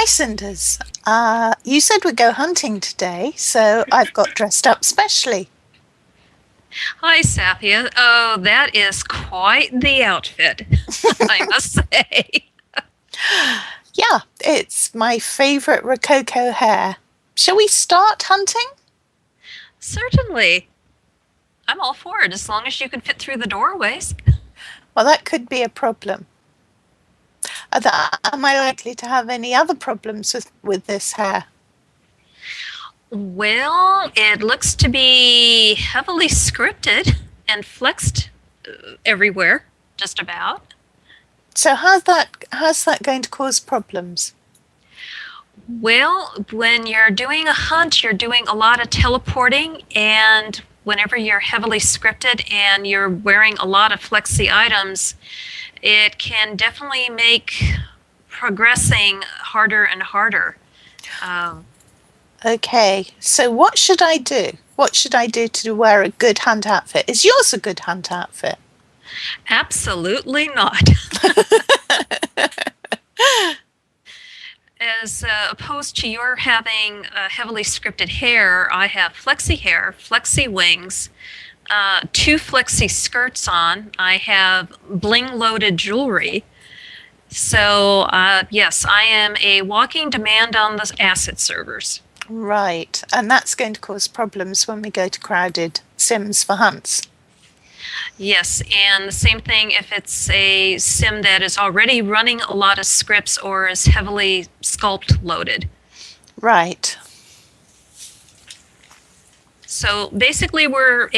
Hi, Cinders. You said we'd go hunting today, so I've got dressed up specially. Hi, Saffia. Oh, that is quite the outfit, I must say. Yeah, it's my favourite Rococo hair. Shall we start hunting? Certainly. I'm all for it, as long as you can fit through the doorways. Well, that could be a problem. Am I likely to have any other problems with this hair? Well, it looks to be heavily scripted and flexed everywhere, just about. So how's that going to cause problems? Well, when you're doing a hunt, you're doing a lot of teleporting, and whenever you're heavily scripted and you're wearing a lot of flexy items, it can definitely make progressing harder and harder. Um, Okay, so what should I do? What should I do to wear a good hunt outfit? Is yours a good hunt outfit? Absolutely not. As opposed to your having heavily scripted hair, I have flexy wings, two flexy skirts on. I have bling loaded jewelry. So, yes, I am a walking demand on the asset servers. Right, and that's going to cause problems when we go to crowded sims for hunts. Yes, and the same thing if it's a sim that is already running a lot of scripts or is heavily sculpt loaded. Right. So basically, we're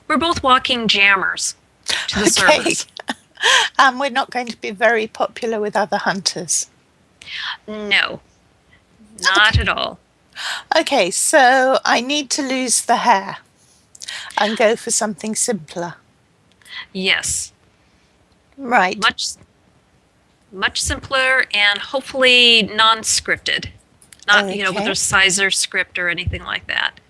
both walking jammers to the Okay. servers. And we're not going to be very popular with other hunters. No, not at all. Okay, so I need to lose the hair and go for something simpler. Yes, Right. much simpler and hopefully non-scripted. Not, with Okay. a sizer script or anything like that.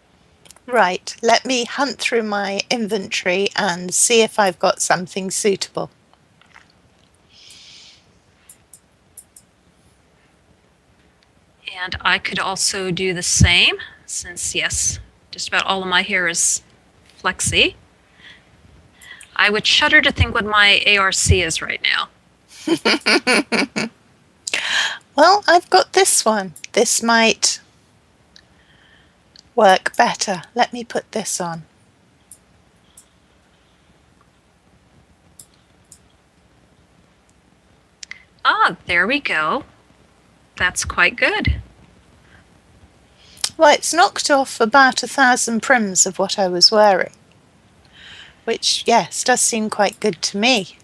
Right. Let me hunt through my inventory and see if I've got something suitable. And I could also do the same since, yes, just about all of my hair is flexy. I would shudder to think what my ARC is right now. Well, I've got this one. This might work better. Let me put this on. Ah, there we go. That's quite good. Well, it's knocked off about 1,000 prims of what I was wearing, which, yes, does seem quite good to me.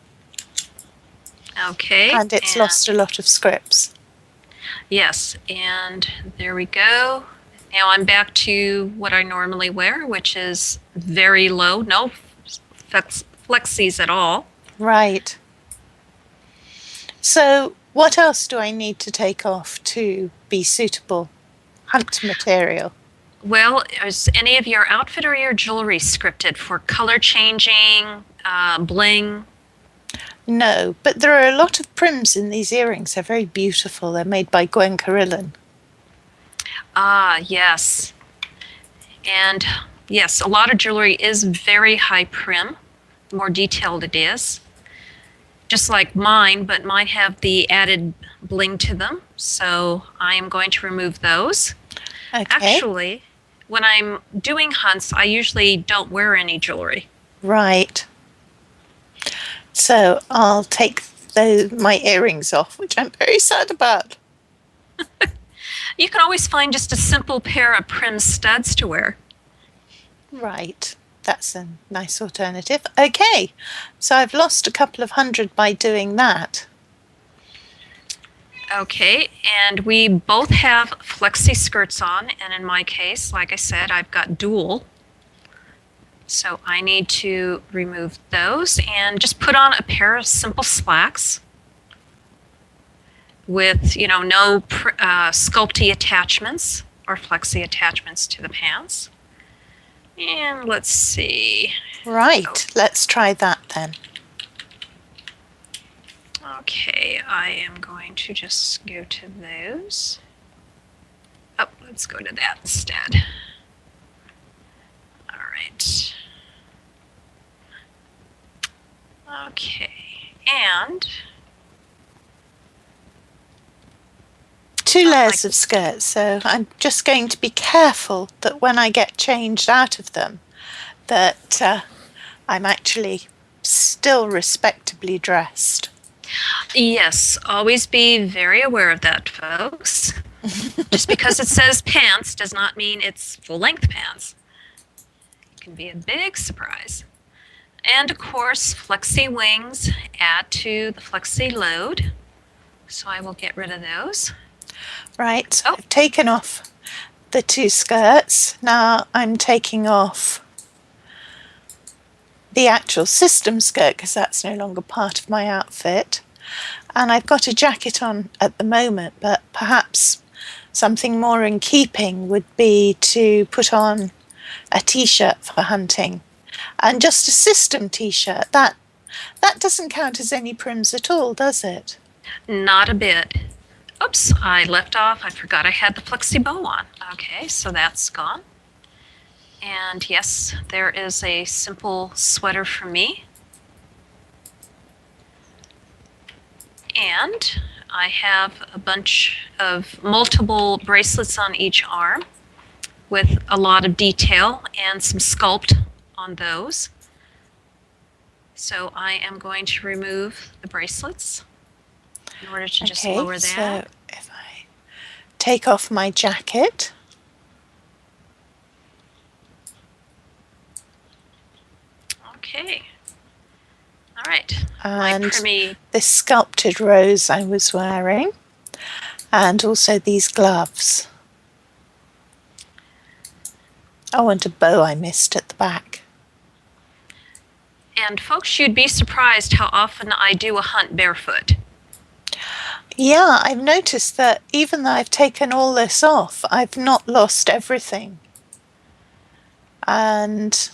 Okay. And it's lost a lot of scripts. Yes, and there we go. Now I'm back to what I normally wear, which is very low, no flexies at all. Right. So what else do I need to take off to be suitable hunt material? Well, is any of your outfit or your jewelry scripted for color changing, bling? No, but there are a lot of prims in these earrings. They're very beautiful. They're made by Gwen Carillon. Ah, yes. And yes, a lot of jewelry is very high prim. The more detailed it is. Just like mine, but mine have the added bling to them. So I am going to remove those. Okay. Actually, when I'm doing hunts, I usually don't wear any jewelry. Right. So I'll take my earrings off, which I'm very sad about. You can always find just a simple pair of prim studs to wear. Right. That's a nice alternative. Okay. So I've lost a couple of hundred by doing that. Okay, and we both have flexi skirts on, and in my case, like I said, I've got dual. So I need to remove those and just put on a pair of simple slacks with, no sculpty attachments or flexi attachments to the pants. And let's see. Right. Let's try that then. Okay, I am going to just go to those. Oh, let's go to that instead. All right. Okay, and 2 layers of skirts, so I'm just going to be careful that when I get changed out of them, that I'm actually still respectably dressed. yes, always be very aware of that, folks. Just because it says pants does not mean it's full-length pants. It can be a big surprise. And of course, flexi wings add to the flexi load. So I will get rid of those. Right, Oh. I've taken off the 2 skirts. Now I'm taking off the actual system skirt because that's no longer part of my outfit. And I've got a jacket on at the moment, but perhaps something more in keeping would be to put on a t-shirt for hunting. And just a system t-shirt, that doesn't count as any prims at all, does it? Not a bit. Oops, I left off. I forgot I had the flexi bow on. Okay, so that's gone. And yes, there is a simple sweater for me. And I have a bunch of multiple bracelets on each arm with a lot of detail and some sculpt on those. So I am going to remove the bracelets in order to just lower that. So if I take off my jacket. Okay. All right. And this sculpted rose I was wearing. And also these gloves. Oh, and a bow I missed at the back. And folks, you'd be surprised how often I do a hunt barefoot. Yeah, I've noticed that even though I've taken all this off, I've not lost everything. And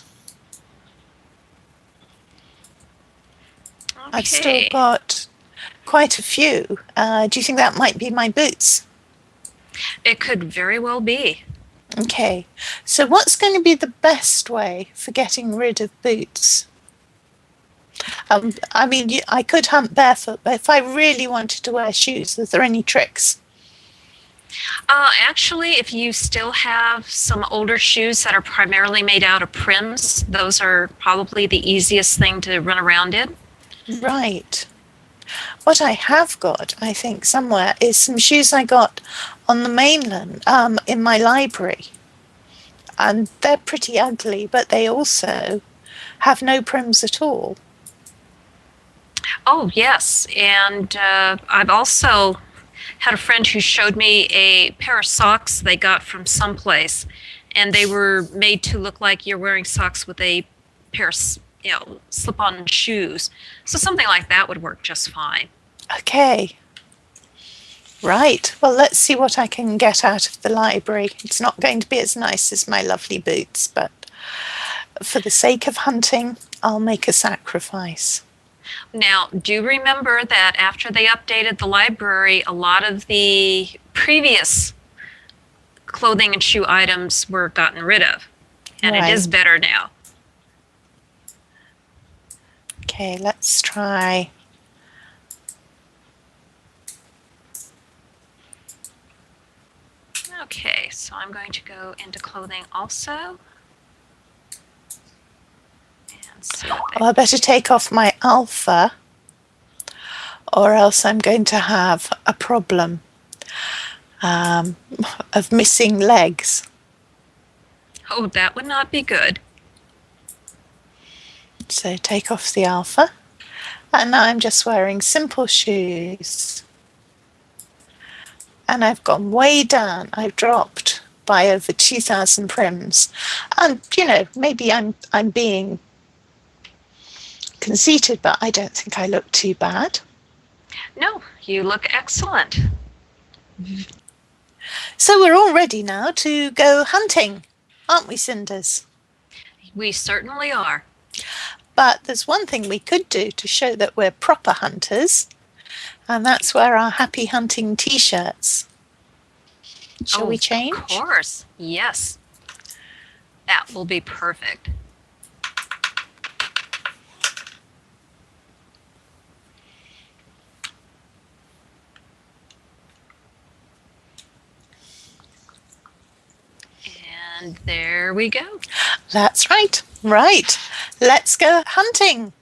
I've still got quite a few. Do you think that might be my boots? It could very well be. Okay, so what's going to be the best way for getting rid of boots? I mean, I could hunt barefoot, but if I really wanted to wear shoes, is there any tricks? Actually, if you still have some older shoes that are primarily made out of prims, those are probably the easiest thing to run around in. Right. What I have got, I think, somewhere is some shoes I got on the mainland in my library. And they're pretty ugly, but they also have no prims at all. Oh, yes. And I've also had a friend who showed me a pair of socks they got from someplace. And they were made to look like you're wearing socks with a pair of slip-on shoes. So something like that would work just fine. Okay. Right. Well, let's see what I can get out of the library. It's not going to be as nice as my lovely boots, but for the sake of hunting, I'll make a sacrifice. Now, do remember that after they updated the library, a lot of the previous clothing and shoe items were gotten rid of. And It is better now. Okay, let's try. Okay, so I'm going to go into clothing also. I better take off my alpha, or else I'm going to have a problem of missing legs. Oh, that would not be good. So take off the alpha, and now I'm just wearing simple shoes. And I've gone way down. I've dropped by over 2,000 prims. And, maybe I'm being conceited, but I don't think I look too bad. No, you look excellent. So we're all ready now to go hunting, aren't we, Cinders? We certainly are. But there's one thing we could do to show that we're proper hunters. And that's where our happy hunting t-shirts. Shall we change? Of course. Yes. That will be perfect. And there we go. That's right. Right. Let's go hunting.